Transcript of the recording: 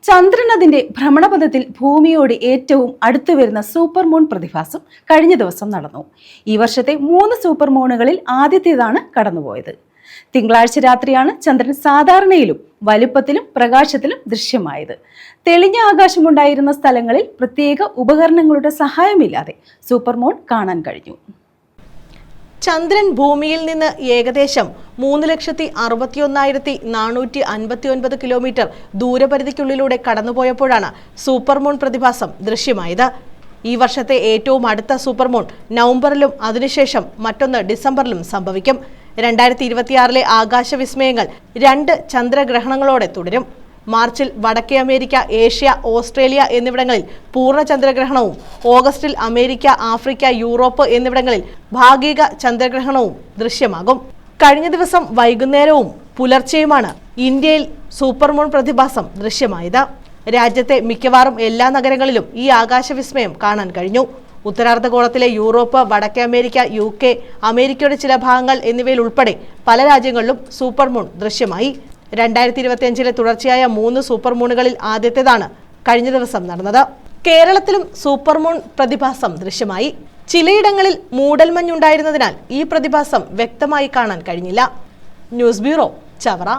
ചന്ദ്രൻ അതിന്റെ ഭ്രമണപഥത്തിൽ ഭൂമിയോട് ഏറ്റവും അടുത്തു വരുന്ന സൂപ്പർ മൂൺ പ്രതിഭാസം കഴിഞ്ഞ ദിവസം നടന്നു. ഈ വർഷത്തെ 3 സൂപ്പർ മൂണുകളിൽ ആദ്യത്തേതാണ് കടന്നുപോയത്. തിങ്കളാഴ്ച രാത്രിയാണ് ചന്ദ്രൻ സാധാരണയിലും വലുപ്പത്തിലും പ്രകാശത്തിലും ദൃശ്യമായത്. തെളിഞ്ഞ ആകാശമുണ്ടായിരുന്ന സ്ഥലങ്ങളിൽ പ്രത്യേക ഉപകരണങ്ങളുടെ സഹായമില്ലാതെ സൂപ്പർ മൂൺ കാണാൻ കഴിഞ്ഞു. ചന്ദ്രൻ ഭൂമിയിൽ നിന്ന് ഏകദേശം 3,61,459 കിലോമീറ്റർ ദൂരപരിധിക്കുള്ളിലൂടെ കടന്നുപോയപ്പോഴാണ് സൂപ്പർ മൂൺ പ്രതിഭാസം ദൃശ്യമായത്. ഈ വർഷത്തെ ഏറ്റവും അടുത്ത സൂപ്പർ മൂൺ നവംബറിലും അതിനുശേഷം മറ്റൊന്ന് ഡിസംബറിലും സംഭവിക്കും. 2026 ആകാശവിസ്മയങ്ങൾ 2 ചന്ദ്രഗ്രഹണങ്ങളോടെ തുടരും. മാർച്ചിൽ വടക്കേ അമേരിക്ക, ഏഷ്യ, ഓസ്ട്രേലിയ എന്നിവിടങ്ങളിൽ പൂർണ്ണ ചന്ദ്രഗ്രഹണവും ഓഗസ്റ്റിൽ അമേരിക്ക, ആഫ്രിക്ക, യൂറോപ്പ് എന്നിവിടങ്ങളിൽ ഭാഗിക ചന്ദ്രഗ്രഹണവും ദൃശ്യമാകും. കഴിഞ്ഞ ദിവസം വൈകുന്നേരവും പുലർച്ചെയുമാണ് ഇന്ത്യയിൽ സൂപ്പർ മൂൺ പ്രതിഭാസം ദൃശ്യമായത്. രാജ്യത്തെ മിക്കവാറും എല്ലാ നഗരങ്ങളിലും ഈ ആകാശവിസ്മയം കാണാൻ കഴിഞ്ഞു. ഉത്തരാർദ്ധഗോളത്തിലെ യൂറോപ്പ്, വടക്കേ അമേരിക്ക, UK, അമേരിക്കയുടെ ചില ഭാഗങ്ങൾ എന്നിവയിൽ ഉൾപ്പെടെ പല രാജ്യങ്ങളിലും സൂപ്പർ മൂൺ ദൃശ്യമായി. 2025 തുടർച്ചയായ 3 സൂപ്പർ മൂണുകളിൽ ആദ്യത്തേതാണ് കഴിഞ്ഞ ദിവസം നടന്നത്. കേരളത്തിലും സൂപ്പർ മൂൺ പ്രതിഭാസം ദൃശ്യമായി. ചിലയിടങ്ങളിൽ മൂടൽമഞ്ഞുണ്ടായിരുന്നതിനാൽ ഈ പ്രതിഭാസം വ്യക്തമായി കാണാൻ കഴിഞ്ഞില്ല. News bureau, Chavara.